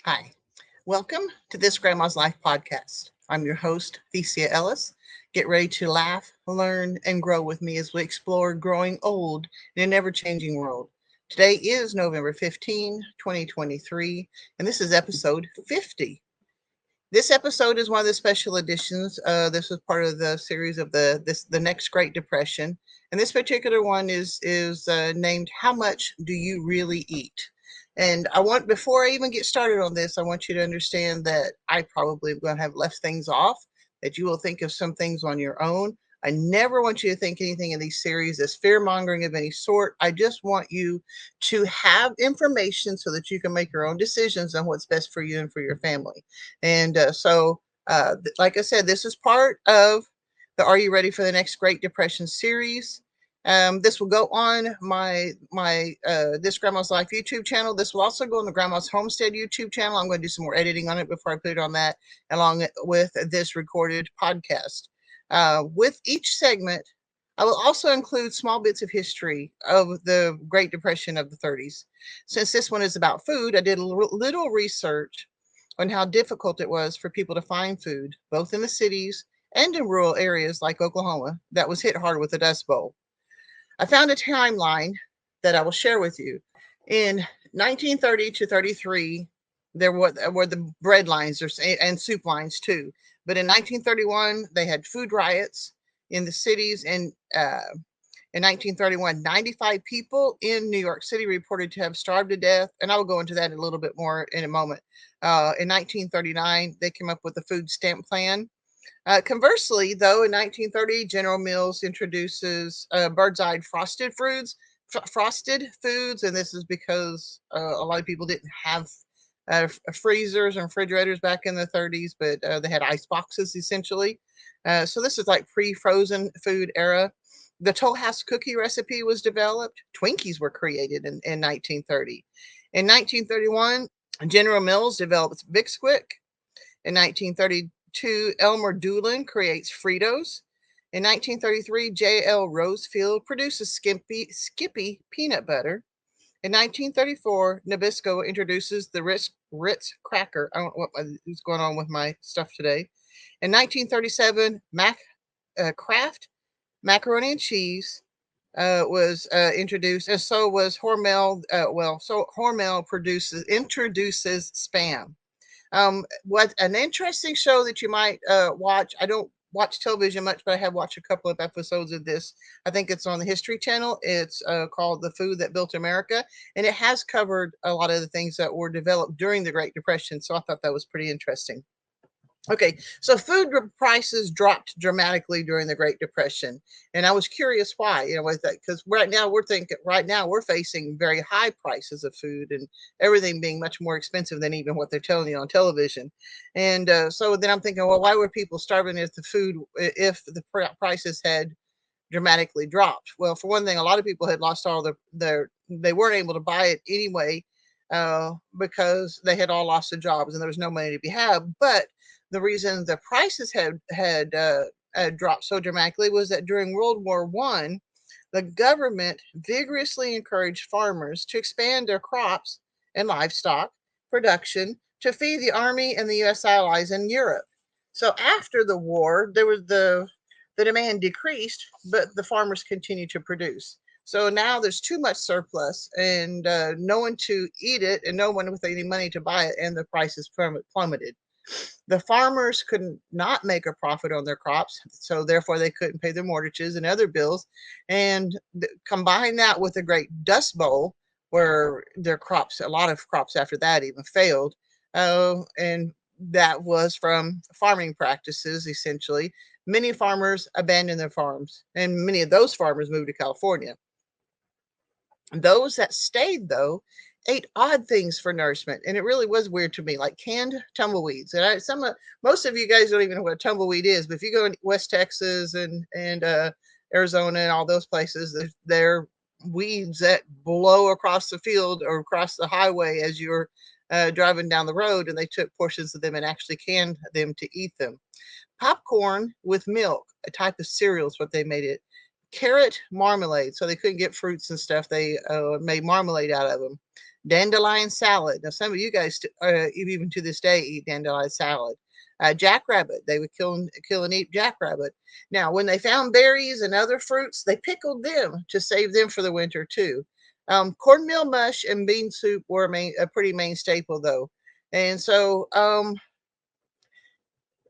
Hi, welcome to this Grandma's Life podcast. I'm your host, theciaellis. Get ready to laugh, learn, and grow with me as we explore growing old in a never changing world. Today is November 15, 2023, and this is episode 50. This episode is one of the special editions. This is part of the series of the next Great Depression, and this particular one is named "How Much Do You Really Eat?" And I want before I even get started on this, I want you to understand that I probably am going to have left things off. That you will think of some things on your own. I never want you to think anything in these series as fear mongering of any sort. I just want you to have information so that you can make your own decisions on what's best for you and for your family. Like I said, this is part of the Are You Ready for the Next Great Depression series. This will go on my This Grandma's Life YouTube channel. This will also go on the Grandma's Homestead YouTube channel. I'm going to do some more editing on it before I put it on that, along with this recorded podcast. With each segment, I will also include small bits of history of the Great Depression of the 30s. Since this one is about food, I did a little research on how difficult it was for people to find food, both in the cities and in rural areas like Oklahoma that was hit hard with the Dust Bowl. I found a timeline that I will share with you. In 1930 to 33, there were the bread lines and soup lines too. But in 1931, they had food riots in the cities. And in 1931, 95 people in New York City reported to have starved to death. And I will go into that a little bit more in a moment. In 1939, they came up with the food stamp plan. Conversely, though, in 1930, General Mills introduces birds-eyed frosted foods, and this is because a lot of people didn't have freezers and refrigerators back in the 30s, but they had ice boxes essentially. So this is like pre-frozen food era. The Toll House cookie recipe was developed. Twinkies were created in 1930. In 1931, General Mills develops Bisquick. In 1932, Elmer Doolin creates Fritos. In 1933, J.L. Rosefield produces Skippy peanut butter. In 1934, Nabisco introduces the Ritz cracker. I don't know what's going on with my stuff today. In 1937, Kraft macaroni and cheese was introduced, and so was Hormel. So Hormel introduces Spam. What an interesting show that you might watch. I don't watch television much, but I have watched a couple of episodes of this. I think it's on the History Channel. It's called The Food That Built America, and it has covered a lot of the things that were developed during the Great Depression. So I thought that was pretty interesting. Okay, so food prices dropped dramatically during the Great Depression, and I was curious why. With that, because right now we're facing very high prices of food and everything being much more expensive than even what they're telling you on television. And so then I'm thinking, well, why were people starving if the prices had dramatically dropped? Well, for one thing, a lot of people had lost all they weren't able to buy it anyway because they had all lost their jobs and there was no money to be had. But the reason the prices had dropped so dramatically was that during World War I, the government vigorously encouraged farmers to expand their crops and livestock production to feed the army and the U.S. allies in Europe. So after the war, the demand decreased, but the farmers continued to produce. So now there's too much surplus and no one to eat it and no one with any money to buy it, and the prices plummeted. The farmers could not make a profit on their crops, so therefore they couldn't pay their mortgages and other bills. And combine that with the Great Dust Bowl, where a lot of crops after that even failed. And that was from farming practices, essentially. Many farmers abandoned their farms, and many of those farmers moved to California. Those that stayed, though, ate odd things for nourishment, and it really was weird to me, like canned tumbleweeds. And most of you guys don't even know what a tumbleweed is, but if you go in West Texas and Arizona and all those places, they're weeds that blow across the field or across the highway as you're driving down the road, and they took portions of them and actually canned them to eat them. Popcorn with milk, a type of cereal is what they made it. Carrot marmalade, so they couldn't get fruits and stuff. They made marmalade out of them. dandelion salad. Now, some of you guys, even to this day, eat dandelion salad. Jackrabbit, they would kill and eat jackrabbit. Now, when they found berries and other fruits, they pickled them to save them for the winter too. Cornmeal mush and bean soup were a pretty main staple, though. And so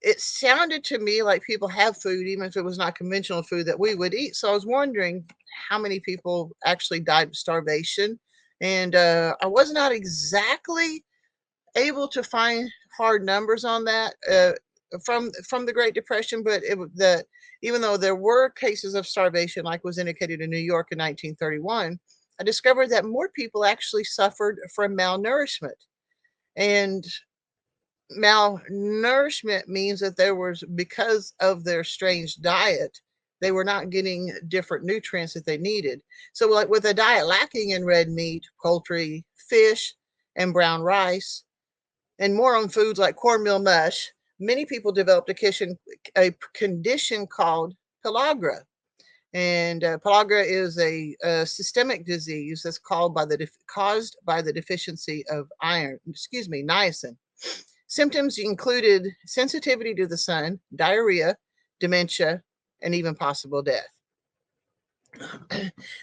it sounded to me like people have food, even if it was not conventional food that we would eat. So I was wondering how many people actually died of starvation. And I was not exactly able to find hard numbers on that from the Great Depression, but even though there were cases of starvation, like was indicated in New York in 1931, I discovered that more people actually suffered from malnourishment. And malnourishment means that there was, because of their strange diet, they were not getting different nutrients that they needed. So, like with a diet lacking in red meat, poultry, fish, and brown rice, and more on foods like cornmeal mush, many people developed a condition called pellagra. And pellagra is a systemic disease that's caused by the deficiency of iron, excuse me, niacin. Symptoms included sensitivity to the sun, diarrhea, dementia, and even possible death.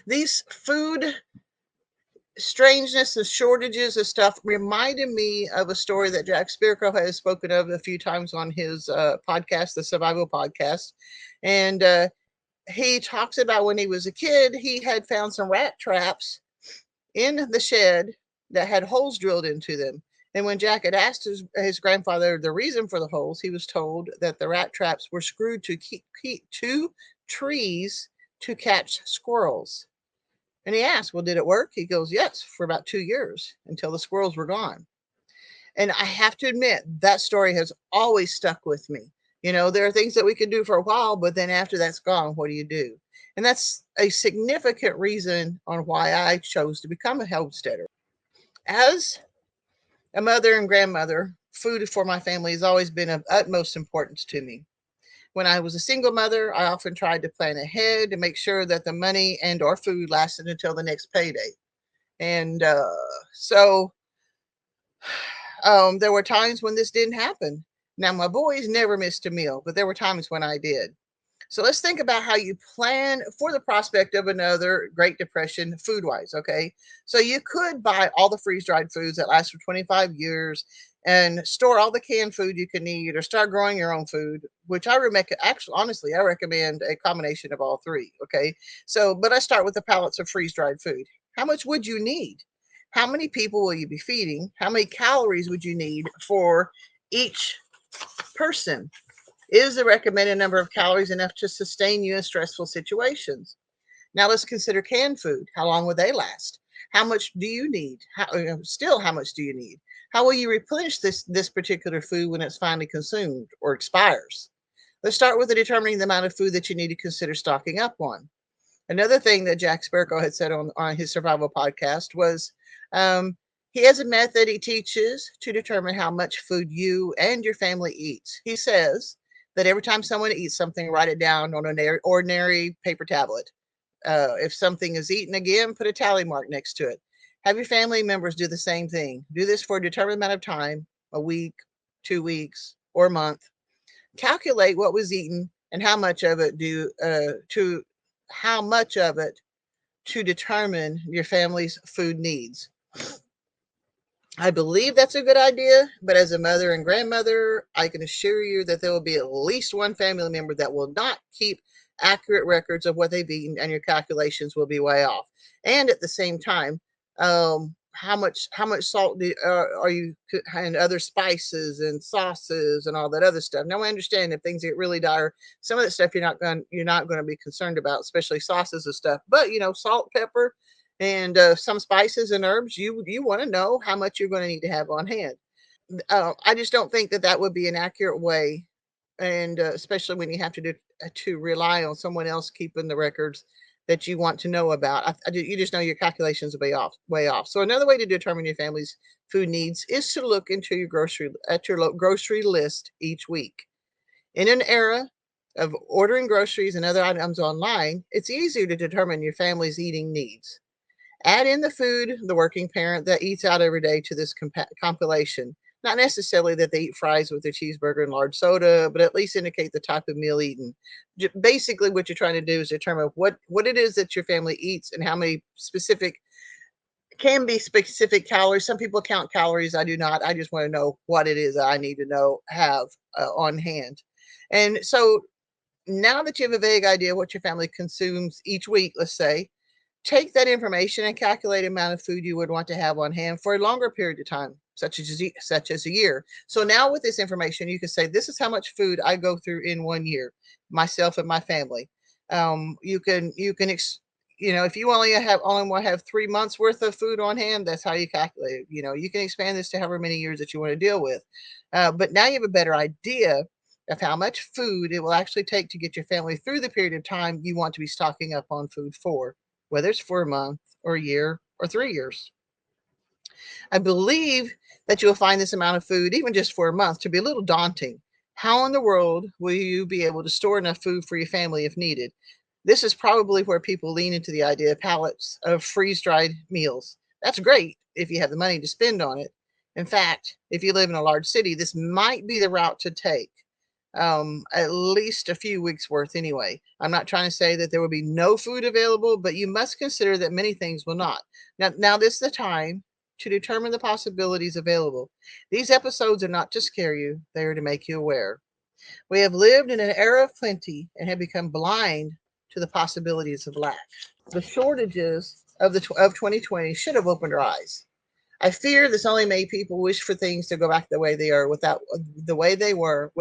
These food strangeness and shortages of stuff reminded me of a story that Jack Spirko has spoken of a few times on his podcast, the Survival Podcast. And he talks about when he was a kid, he had found some rat traps in the shed that had holes drilled into them. And when Jack had asked his grandfather the reason for the holes, he was told that the rat traps were screwed to keep two trees to catch squirrels. And he asked, well, did it work? He goes, yes, for about 2 years until the squirrels were gone. And I have to admit, that story has always stuck with me. There are things that we can do for a while, but then after that's gone, what do you do? And that's a significant reason on why I chose to become a homesteader. As a mother and grandmother, food for my family has always been of utmost importance to me. When I was a single mother, I often tried to plan ahead to make sure that the money and or food lasted until the next payday. And so there were times when this didn't happen. Now, my boys never missed a meal, but there were times when I did. So let's think about how you plan for the prospect of another Great Depression food wise. Okay. So you could buy all the freeze dried foods that last for 25 years and store all the canned food you can need, or start growing your own food, which I actually, honestly, I recommend a combination of all three. Okay. So, but I start with the pallets of freeze dried food. How much would you need? How many people will you be feeding? How many calories would you need for each person? Is the recommended number of calories enough to sustain you in stressful situations? Now let's consider canned food. How long will they last? How much do you need? How much do you need? How will you replenish this particular food when it's finally consumed or expires? Let's start with determining the amount of food that you need to consider stocking up on. Another thing that Jack Spirko had said on his survival podcast was um, he has a method he teaches to determine how much food you and your family eats. He says that every time someone eats something, write it down on an ordinary paper tablet. If something is eaten again, put a tally mark next to it. Have your family members do the same thing. Do this for a determined amount of time, a week, 2 weeks, or a month. Calculate what was eaten and how much of it to determine your family's food needs. I believe that's a good idea, but as a mother and grandmother, I can assure you that there will be at least one family member that will not keep accurate records of what they've eaten, and your calculations will be way off. And at the same time, how much salt are you, and other spices and sauces and all that other stuff. Now I understand if things get really dire, some of that stuff you're not going to be concerned about, especially sauces and stuff. But salt, pepper, and some spices and herbs, you want to know how much you're going to need to have on hand. I just don't think that that would be an accurate way, and especially when you have to rely on someone else keeping the records that you want to know about. You just know your calculations are way off. So another way to determine your family's food needs is to look into your grocery list each week. In an era of ordering groceries and other items online, it's easier to determine your family's eating needs. Add in the food the working parent that eats out every day to this compilation. Not necessarily that they eat fries with their cheeseburger and large soda, but at least indicate the type of meal eaten. Basically, what you're trying to do is determine what it is that your family eats and how many specific can be specific calories. Some people count calories. I do not. I just want to know what it is that I need to know have on hand. And so now that you have a vague idea what your family consumes each week, let's say, take that information and calculate the amount of food you would want to have on hand for a longer period of time, such as a year. So now with this information, you can say, this is how much food I go through in 1 year, myself and my family. If you only want to have 3 months worth of food on hand, that's how you calculate it. You can expand this to however many years that you want to deal with. But now you have a better idea of how much food it will actually take to get your family through the period of time you want to be stocking up on food for, whether it's for a month or a year or 3 years. I believe that you'll find this amount of food, even just for a month, to be a little daunting. How in the world will you be able to store enough food for your family if needed? This is probably where people lean into the idea of pallets of freeze dried meals. That's great if you have the money to spend on it. In fact, if you live in a large city, this might be the route to take. At least a few weeks worth anyway. I'm not trying to say that there will be no food available, but you must consider that many things will not. Now this is the time to determine the possibilities available. These episodes are not to scare you, they are to make you aware. We have lived in an era of plenty and have become blind to the possibilities of lack. The shortages of 2020 should have opened our eyes. I fear this only made people wish for things to go back the way they were without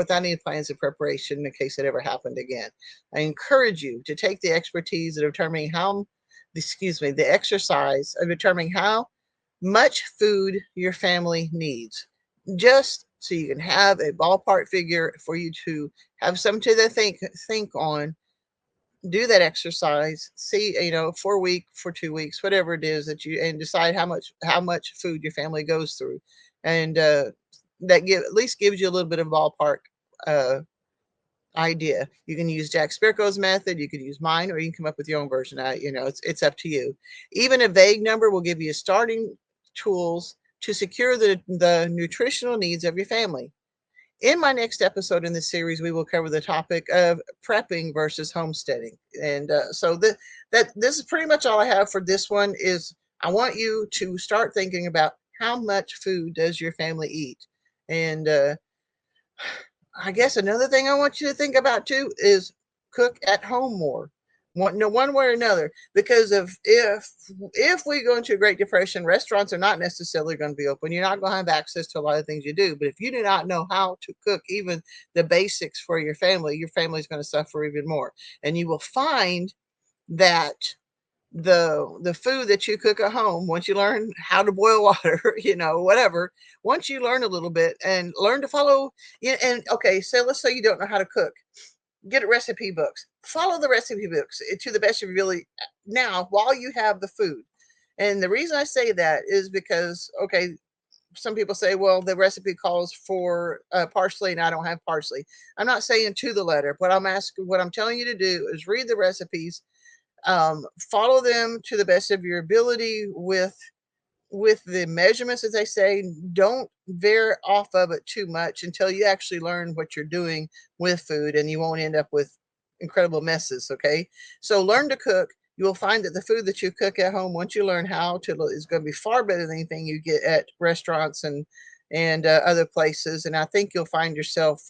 any plans of preparation in case it ever happened again. I encourage you to take the expertise of determining the exercise of determining how much food your family needs, just so you can have a ballpark figure for you to have something to think on. Do that exercise, see, for a week, for 2 weeks, whatever it is that and decide how much food your family goes through, and that at least gives you a little bit of ballpark uh, idea. You can use Jack Spirko's method, you could use mine, or you can come up with your own version. It's up to you. Even a vague number will give you starting tools to secure the nutritional needs of your family. In my next episode in this series, we will cover the topic of prepping versus homesteading, and this is pretty much all I have for this one. Is I want you to start thinking about how much food does your family eat, and I guess another thing I want you to think about too is cook at home more. One way or another, because if we go into a Great Depression, restaurants are not necessarily going to be open. You're not going to have access to a lot of things you do. But if you do not know how to cook even the basics for your family is going to suffer even more. And you will find that the food that you cook at home, once you learn how to boil water, whatever, once you learn a little bit and learn to follow, and okay, so let's say you don't know how to cook, get recipe books, follow the recipe books to the best of your ability now while you have the food. And the reason I say that is because, okay, some people say, well, the recipe calls for parsley and I don't have parsley. I'm not saying to the letter. What I'm telling you to do is read the recipes, follow them to the best of your ability with the measurements, as they say. Don't veer off of it too much until you actually learn what you're doing with food, and you won't end up with incredible messes. Okay, so learn to cook. You will find that the food that you cook at home, once you learn how to, is going to be far better than anything you get at restaurants and other places. And I think you'll find yourself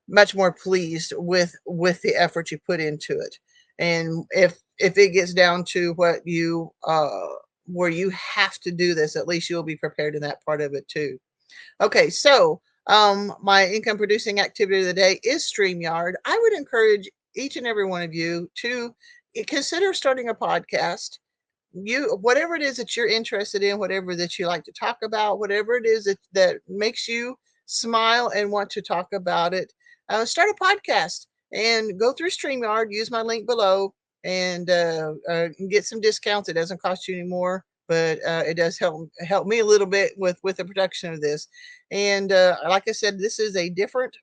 much more pleased with the effort you put into it. And if it gets down to what you where you have to do this, at least you'll be prepared in that part of it too. Okay, so my income producing activity of the day is StreamYard. I would encourage each and every one of you to consider starting a podcast. Whatever it is that you're interested in, whatever that you like to talk about, whatever it is that makes you smile and want to talk about it, start a podcast and go through StreamYard. Use my link below and get some discounts. It doesn't cost you any more, but it does help me a little bit with the production of this. And like I said, this is a different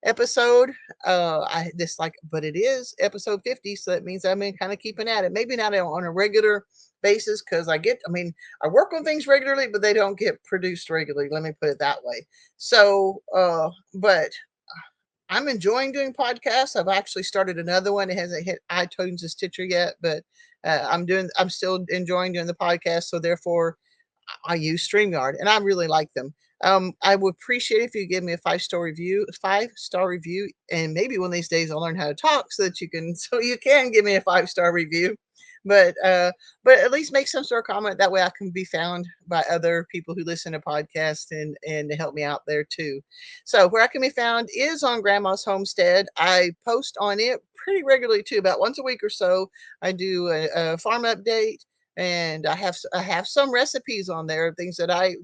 episode. But it is episode 50, so that means I've been kind of keeping at it. Maybe not on a regular basis because I work on things regularly, but they don't get produced regularly. Let me put it that way. So, but I'm enjoying doing podcasts. I've actually started another one. It hasn't hit iTunes and Stitcher yet, but I'm still enjoying doing the podcast. So therefore, I use Streamyard, and I really like them. I would appreciate if you give me a 5-star review, and maybe one of these days I'll learn how to talk so that so you can give me a 5-star review. But but at least make some sort of comment. That way I can be found by other people who listen to podcasts and to help me out there too. So where I can be found is on Grandma's Homestead. I post on it pretty regularly too, about once a week or so. I do a farm update, and I have some recipes on there, things that I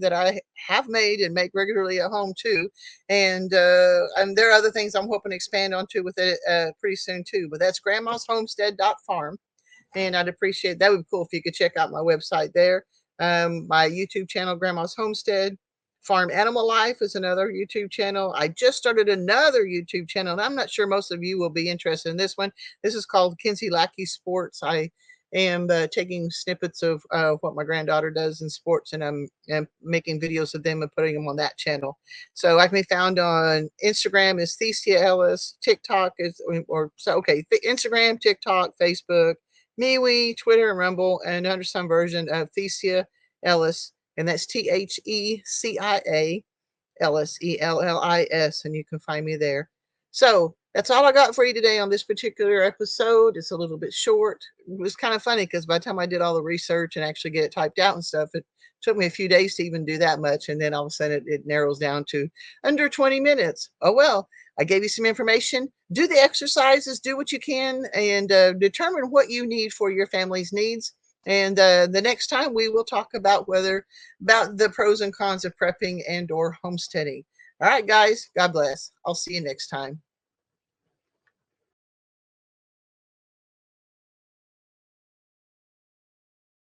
have made and make regularly at home too, and there are other things I'm hoping to expand onto with it pretty soon too. But that's grandmashomestead.farm, and I'd appreciate that. Would be cool if you could check out my website there. My YouTube channel, Grandma's Homestead. Farm Animal Life is another YouTube channel. I just started another YouTube channel, and I'm not sure most of you will be interested in this one. This is called Kinsey Lackey Sports. I am taking snippets of what my granddaughter does in sports, and I'm making videos of them and putting them on that channel. So I can be found on Instagram is theciaellis, TikTok is Instagram, TikTok, Facebook, MeWe, Twitter, and Rumble, and under some version of Thecia Ellis, and that's TheCia Ellis, and you can find me there. So that's all I got for you today on this particular episode. It's a little bit short. It was kind of funny because by the time I did all the research and actually get it typed out and stuff, it took me a few days to even do that much. And then all of a sudden it narrows down to under 20 minutes. Oh, well, I gave you some information. Do the exercises, do what you can, and determine what you need for your family's needs. And the next time we will talk about about the pros and cons of prepping and or homesteading. All right, guys, God bless. I'll see you next time.